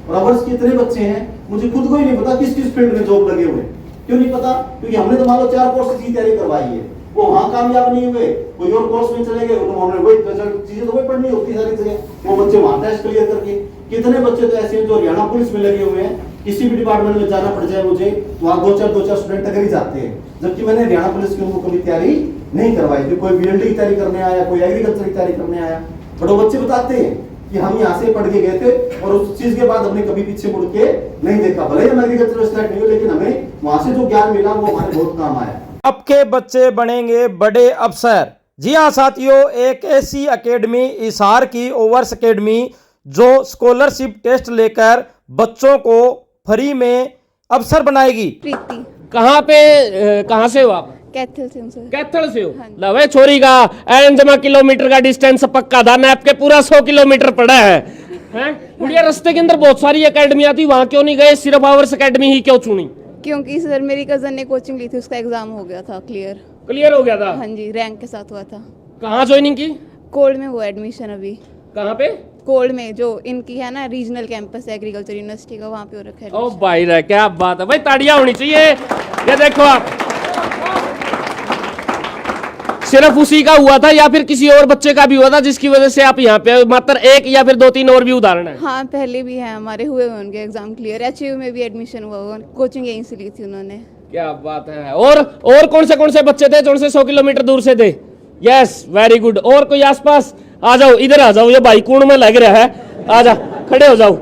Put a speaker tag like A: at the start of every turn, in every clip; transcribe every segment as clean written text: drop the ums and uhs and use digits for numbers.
A: और अवर्स के इतने बच्चे हैं, मुझे खुद को ही नहीं पता किस किस फील्ड में जॉब लगे हुए। क्यों नहीं पता? क्योंकि हमने तो मान लो 4 कोर्सेज की तैयारी करवाई है, वो वहां कामयाब नहीं हुए, कोई और कोर्स में चले गए, उन्होंने वही चीजें तो वही पढ़नी होती सारी जगह, वो बच्चे वहां टेस्ट क्लियर करके। कितने बच्चे तो ऐसे हैं जो हरियाणा पुलिस में लगे हुए हैं, किसी भी डिपार्टमेंट में जाना पड़ जाए मुझे, तो वहां दो चार स्टूडेंट टकर ही जाते हैं, जबकि मैंने हरियाणा पुलिस की उनको कभी तैयारी नहीं करवाई थी। कोई बीएलडी की तैयारी करने आया, कोई एग्रीकल्चर की तैयारी करने आया, बट वो बच्चे बताते हैं कि हम यहाँ से पढ़ के गए थे और उस चीज के बाद हमने कभी पीछे मुड़ के नहीं देखा। भले ही हम एग्रीकल्चर स्टूडेंट नहीं हो, लेकिन हमें वहां से जो ज्ञान मिला वो हमारे बहुत काम आया।
B: अब के बच्चे बनेंगे बड़े अफसर। जी हाँ साथियों, एक ऐसी एकेडमी हिसार की ओवर्स एकेडमी जो स्कॉलरशिप टेस्ट लेकर बच्चों को फ्री में अफसर बनाएगी।
C: प्रीति।
D: कहाँ से हो आप?
C: कैथल से हूँ सर।
D: कैथल से हो?
C: हाँ।
D: लवे छोरी का एंजमा किलोमीटर का डिस्टेंस पक्का था, नैप के पूरा 100 किलोमीटर पड़ा है। हैं? गुड़िया रास्ते के अंदर बहुत सारी एकेडमियां थी, वहां क्यों नहीं गए? सिर्फ आवर्स एकेडमी ही क्यों चुनी?
C: क्योंकि सर मेरी कजन ने कोचिंग ली थी, उसका एग्जाम हो गया था
D: क्लियर हो गया था?
C: हाँ जी, रैंक के साथ हुआ था।
D: कहाँ ज्वाइनिंग की?
C: कोल्ड में हुआ एडमिशन अभी।
D: कहाँ पे?
C: कोल्ड में, जो इनकी है ना रीजनल कैंपस एग्रीकल्चर यूनिवर्सिटी का, वहाँ पे हो रखा है।
D: ओ भाई रे, क्या बात है भाई, ताड़ियां होनी चाहिए। ये देखो आप, सिर्फ उसी का हुआ था या फिर किसी और बच्चे का भी हुआ था जिसकी वजह से आप यहाँ पे? मात्र एक या फिर 2-3 और भी उदाहरण है?
C: हाँ, पहले भी है हमारे, हुए उनके एग्जाम क्लियर। एचयू में भी एडमिशन हुआ, कोचिंग यहीं से ली थी उन्होंने।
D: क्या बात है। और कौन से बच्चे थे जो उनसे 100 किलोमीटर दूर से थे? Yes, very good. और कोई आसपास? आ जाओ, इधर आ जाओ, ये भाई कूड़ में लग रहा है, आ जा, खड़े हो जाओ।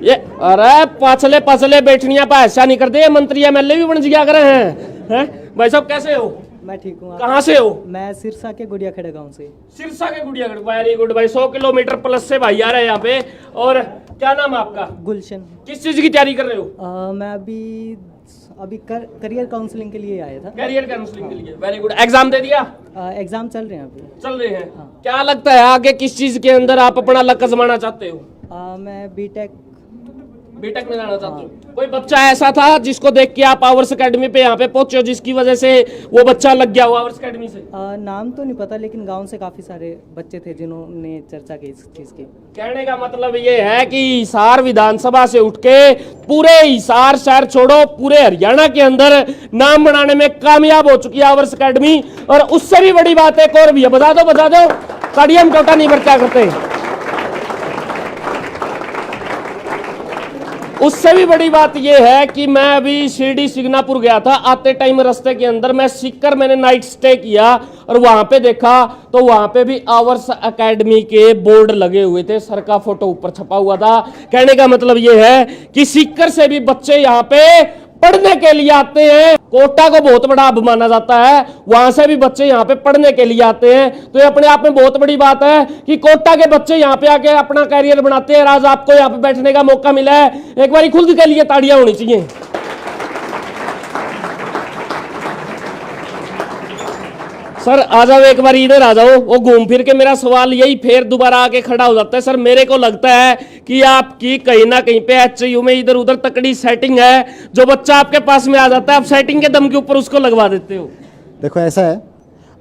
D: ये अरे पाछले बैठनिया पर ऐसा नहीं करते, ये मंत्री एमएलए भी बन जिया करे हैं। भाई साहब कैसे हो?
E: मैं ठीक हूँ।
D: कहाँ से हो?
E: मैं सिरसा के गुड़िया खेड़ा गांव से।
D: सिरसा के गुड़िया खेड़ा, वेरी गुड भाई। 100 किलोमीटर प्लस से भाई आ रहे हैं यहाँ पे। और क्या नाम है आपका?
E: गुलशन।
D: किस चीज की तैयारी कर रहे हो?
E: मैं अभी करियर काउंसलिंग के लिए आया था।
D: करियर काउंसलिंग के लिए, वेरी गुड। एग्जाम दे दिया?
E: एग्जाम चल रहे हैं अभी।
D: चल रहे हैं।
E: हाँ।
D: क्या लगता है आगे किस चीज के अंदर आप अपना लक आजमाना चाहते हो?
E: मैं बीटेक
D: बीटेक में जाना चाहते हो? कोई बच्चा ऐसा था जिसको देख के आप आवर्स एकेडमी पे यहाँ पे पहुंचे हो, जिसकी वजह से वो बच्चा लग गया हो आवर्स एकेडमी से?
E: नाम तो नहीं पता, लेकिन गांव से काफी सारे बच्चे थे जिन्होंने चर्चा की इस चीज की।
D: कहने का मतलब ये है कि हिसार विधानसभा से उठ के पूरे हिसार शहर छोड़ो, पूरे हरियाणा के अंदर नाम बनाने में कामयाब हो चुकी है आवर्स एकेडमी। और उससे भी बड़ी बात एक और भी है, बता दो, ताड़ियां टोटा नहीं बरता करते। उससे भी बड़ी बात यह है कि मैं अभी शिरडी सिग्नापुर गया था, आते टाइम रास्ते के अंदर मैं सीखकर मैंने नाइट स्टे किया और वहां पे देखा तो वहां पे भी आवर्स एकेडमी के बोर्ड लगे हुए थे, सर का फोटो ऊपर छपा हुआ था। कहने का मतलब यह है कि सीकर से भी बच्चे यहाँ पे पढ़ने के लिए आते हैं। कोटा को बहुत बड़ा हब माना जाता है, वहां से भी बच्चे यहाँ पे पढ़ने के लिए आते हैं। तो ये अपने आप में बहुत बड़ी बात है कि कोटा के बच्चे यहाँ पे आके अपना करियर बनाते हैं। आज आपको यहाँ पे बैठने का मौका मिला है, एक बार खुद के लिए ताड़ियां होनी चाहिए। सर आ जाओ, एक बार इधर आ जाओ। वो घूम फिर के मेरा सवाल यही फिर दोबारा आके खड़ा हो जाता है। सर मेरे को लगता है कि आपकी कहीं ना कहीं पे एचयू में इधर उधर तकड़ी सेटिंग है, जो बच्चा आपके पास में आ जाता है आप सेटिंग के दम के ऊपर उसको लगवा देते हो।
A: देखो ऐसा है,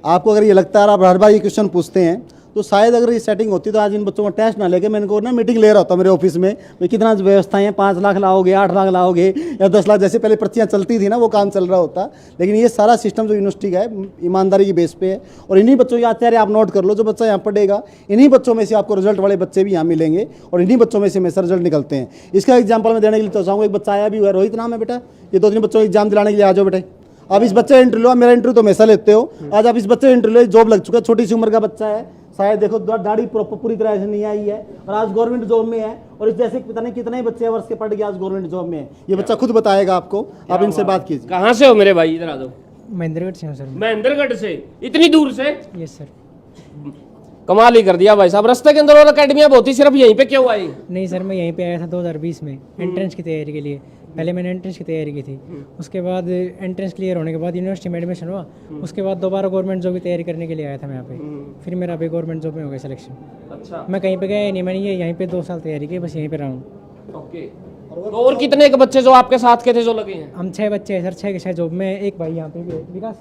A: आपको अगर ये लगता है, आप हर बार ये क्वेश्चन पूछते हैं, तो शायद अगर ये सेटिंग होती तो आज इन बच्चों को टेस्ट ना लेके मैं इनको ना मीटिंग ले रहा होता मेरे ऑफिस में, भाई कितना व्यवस्थाएं हैं, 5 लाख लाओगे, 8 लाख लाओगे या 10 लाख, जैसे पहले पर्चियाँ चलती थी ना, वो काम चल रहा होता। लेकिन ये सारा सिस्टम जो यूनिवर्सिटी का है ईमानदारी की बेस पे है, और इन्हीं बच्चों की आचार्य आप नोट कर लो, जो बच्चा यहाँ पढ़ेगा इन्हीं बच्चों में से आपको रिजल्ट वाले बच्चे भी यहाँ मिलेंगे और इन्हीं बच्चों में से हमेशा रिजल्ट निकलते हैं। इसका एग्जाम्पल मैं देने के लिए तो चाहूँगा, एक बच्चा आया भी हुआ है, रोहित नाम है बेटा, ये 2-3 बच्चों को एग्जाम दिलाने के लिए आ जाओ बेटे। आप इस बच्चे इंटरव्यू लो, मेरा इंटरव्यू तो हमेशा लेते हो, आज आप इस बच्चे इंटरव्यू जॉब लग चुका है, छोटी सी उम्र का बच्चा है, शायद देखो दाढ़ी पूरी तरह से नहीं आई है और आज गवर्नमेंट जॉब में है, और इस जैसे पता नहीं कितने बच्चे वर्ष के पढ़ के आज गवर्नमेंट जॉब में है। ये बच्चा खुद बताएगा आपको, आप इनसे बात कीजिए।
D: कहाँ से हो मेरे भाई? इधर आ जाओ।
E: महेंद्रगढ़ से हूँ सर।
D: महेंद्रगढ़ से? इतनी दूर से?
E: Yes sir.
D: कमाल ही कर दिया भाई साहब। रास्ते के अंदर और अकेडमियां बहुत ही, सिर्फ यहीं पे क्यों आई?
E: नहीं सर, मैं यहीं पे आया था 2020 में एंट्रेंस की तैयारी के लिए। पहले मैंने एंट्रेंस की तैयारी की थी, उसके बाद एंट्रेंस क्लियर होने के बाद यूनिवर्सिटी में एडमिशन हुआ, उसके बाद दोबारा गवर्नमेंट जॉब की तैयारी करने के लिए आया था मैं यहाँ पे। फिर मेरा अभी गवर्नमेंट जॉब में हो गया सिलेक्शन।
D: अच्छा।
E: मैं कहीं पे गया ही नहीं, मैंने ये यहीं पे 2 साल तैयारी की, बस यहीं पे रहा हूँ।
D: ओके। तो और कितने के बच्चे जो आपके साथ के थे जो लगे हैं?
E: हम 6 बच्चे हैं सर, 6 के 6 जॉब में। एक भाई यहाँ पे भी है, विकास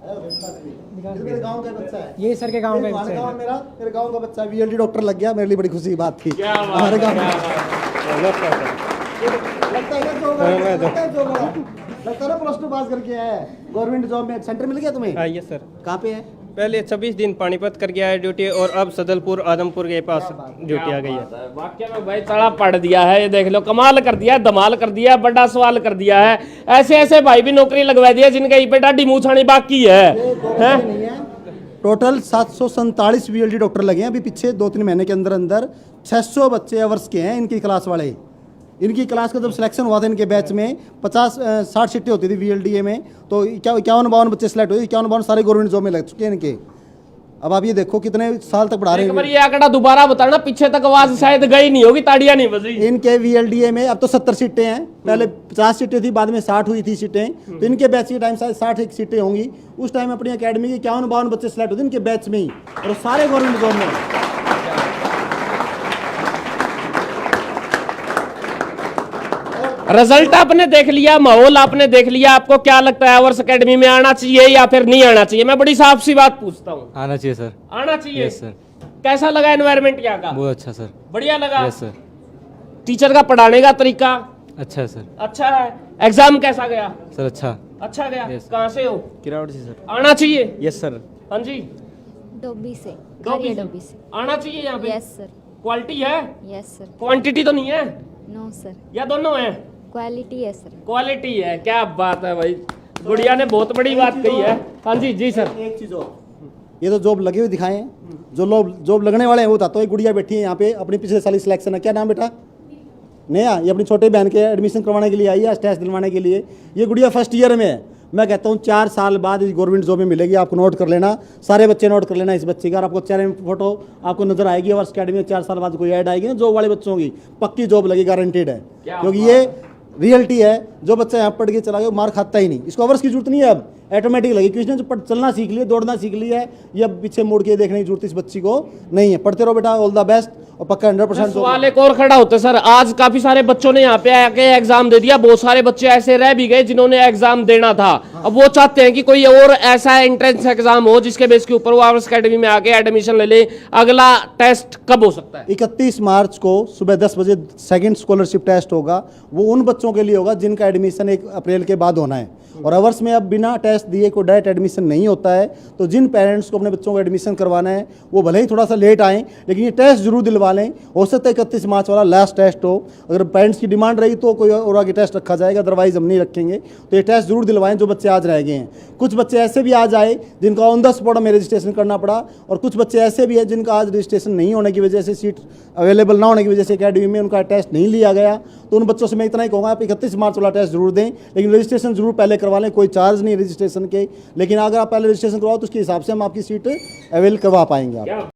A: मेरे गांव का बच्चा है,
E: ये सर के गांव का बच्चा है।
A: मेरे गांव का बच्चा बीएलडी डॉक्टर लग गया, मेरे लिए बड़ी खुशी की बात थी।
D: क्या बात
A: हमारे गांव
D: है, क्या बात है।
A: लगता है जॉब लगता है ना प्लस 2 पास करके आया है, गवर्नमेंट जॉब में सेंटर मिल गया तुम्हें?
F: हाँ यस सर।
A: कहाँ पे है?
F: पहले 26 दिन पानीपत कर गया है ड्यूटी और अब सदलपुर आदमपुर के पास ड्यूटी आ गई है।
D: वाकई में भाई तड़ा पड़ दिया है, ये देख लो, कमाल कर दिया, धमाल कर दिया, बड़ा सवाल कर दिया है। ऐसे ऐसे भाई भी नौकरी लगवा दी है जिनका ये बेटा डिमूछानी बाकी है, हैं?
A: टोटल 747 वीएलडी डॉक्टर लगे हैं अभी पीछे 2-3 महीने के अंदर अंदर। 600 बच्चे अवर्स के हैं इनकी क्लास वाले। इनकी क्लास का जब सिलेक्शन हुआ था इनके बैच में 50-60 सीटें होती थी वीएलडीए में, तो 51-52 बच्चे सेलेक्ट हुए। 51-52 सारे गवर्नमेंट जॉब में लग चुके हैं इनके। अब आप ये देखो कितने साल तक पढ़ा रहे
D: एक बार
A: हैं
D: ये आंकड़ा दोबारा बताना, पीछे तक आवाज शायद गई नहीं होगी, ताड़ियां नहीं बज रही।
A: इनके वीएलडीए में। अब तो 70 सीटें हैं, पहले 50 सीटें थी, बाद में 60 हुई थी सीटें। तो इनके बैच के टाइम शायद 60 सीटें होंगी। उस टाइम अपनी अकेडमी के 51-52 बच्चे सेलेक्ट होते इनके बैच में ही, और सारे गवर्नमेंट जॉब में।
D: रिजल्ट आपने देख लिया, माहौल आपने देख लिया, आपको क्या लगता है आवर्स एकेडमी में आना चाहिए या फिर नहीं आना चाहिए? मैं बड़ी साफ सी बात पूछता हूँ।
G: आना चाहिए सर।
D: आना चाहिए।
G: Yes sir.
D: कैसा लगा एनवायरनमेंट यहाँ का?
G: बहुत अच्छा सर।
D: बढ़िया लगा।
G: Yes sir.
D: टीचर का पढ़ाने का तरीका
G: अच्छा है सर।
D: अच्छा है। एग्जाम कैसा गया?
G: सर अच्छा।
D: अच्छा गया।
G: Yes.
D: कहाँ से हो?
F: किरावट से सर।
D: आना चाहिए।
F: Yes sir.
D: हाँ जी,
H: डोबी से,
D: डोबी
H: डोबी से।
D: आना चाहिए यहाँ पे।
H: Yes sir.
D: क्वालिटी है,
H: यस सर।
D: क्वांटिटी तो नहीं है,
H: नो सर,
D: या दोनों है?
H: क्वालिटी है सर।
D: क्वालिटी है। क्या बात है भाई, गुड़िया ने बहुत बड़ी बात कही है। हाँ जी जी सर।
A: एक चीज़ और, ये तो जॉब लगे हुए दिखाए हैं, जो लोग जॉब लगने वाले हैं वो बताता हूँ। एक गुड़िया बैठी है यहाँ पे, अपनी पिछले साल सिलेक्शन है। क्या नाम बेटा? नया। ये अपनी छोटे बहन के एडमिशन करवाने के लिए आई है, टेस्ट दिलवाने के लिए। ये गुड़िया फर्स्ट ईयर में है। मैं कहता हूँ 4 साल बाद इस गवर्नमेंट जॉब में मिलेगी। आपको नोट कर लेना, सारे बच्चे नोट कर लेना इस बच्चे का। और आपको चेहरे में फोटो आपको नजर आएगी। आवर्स अकेडमी में 4 साल बाद कोई ऐड आएगी ना जॉब वाले बच्चों की, पक्की जॉब लगी, गारंटेड है। क्योंकि ये रियलिटी है। जो बच्चा यहाँ पढ़ के चला गया मार खाता ही नहीं। इसको आवर्स की जरूरत नहीं है, अब ऑटोमेटिक लगी। क्योंकि इसने जो चलना सीख लिया, दौड़ना सीख लिया है, ये अब पीछे मुड़ के देखने की जरूरत इस बच्ची को नहीं है। पढ़ते रहो बेटा, ऑल द बेस्ट, और पक्का 100%
D: सवाल एक और खड़ा होता है सर। आज काफी सारे बच्चों ने यहाँ पे आके एग्जाम दे दिया, बहुत सारे बच्चे ऐसे रह भी गए जिन्होंने एग्जाम देना था। अब वो चाहते हैं कि कोई और ऐसा एंट्रेंस एग्जाम हो जिसके बेस के ऊपर वो आवर्स अकेडमी में आके एडमिशन ले ले। अगला टेस्ट कब हो सकता है?
A: 31 मार्च को सुबह 10 बजे सेकंड स्कॉलरशिप टेस्ट होगा। वो उन बच्चों के लिए होगा जिनका एडमिशन 1 अप्रैल के बाद होना है। और आवर्स में अब बिना टेस्ट दिए कोई डायरेक्ट एडमिशन नहीं होता है। तो जिन पेरेंट्स को अपने बच्चों को एडमिशन करवाना है वो भले ही थोड़ा सा लेट आएँ, लेकिन ये टेस्ट जरूर दिलवा लें। हो सकता है 31 मार्च वाला लास्ट टेस्ट हो। अगर पेरेंट्स की डिमांड रही तो कोई और आगे टेस्ट रखा जाएगा, अदरवाइज हम नहीं रखेंगे। तो ये टेस्ट जरूर दिलवाएं जो बच्चे आज रह गए हैं। कुछ बच्चे ऐसे भी आज आए जिनका ऑन द स्पॉट में रजिस्ट्रेशन करना पड़ा, और कुछ बच्चे ऐसे भी हैं जिनका आज रजिस्ट्रेशन नहीं होने की वजह से, सीट अवेलेबल ना होने की वजह से अकेडमी में उनका टेस्ट नहीं लिया गया। तो उन बच्चों से मैं इतना ही कहूँगा, आप 31 मार्च वाला टेस्ट जरूर दें, लेकिन रजिस्ट्रेशन जरूर पहले करवा लें। कोई चार्ज नहीं रजिस्ट्रेशन के, लेकिन अगर आप पहले रजिस्ट्रेशन करवाओ तो उसके हिसाब से हम आपकी सीट अवेल करवा पाएंगे आप।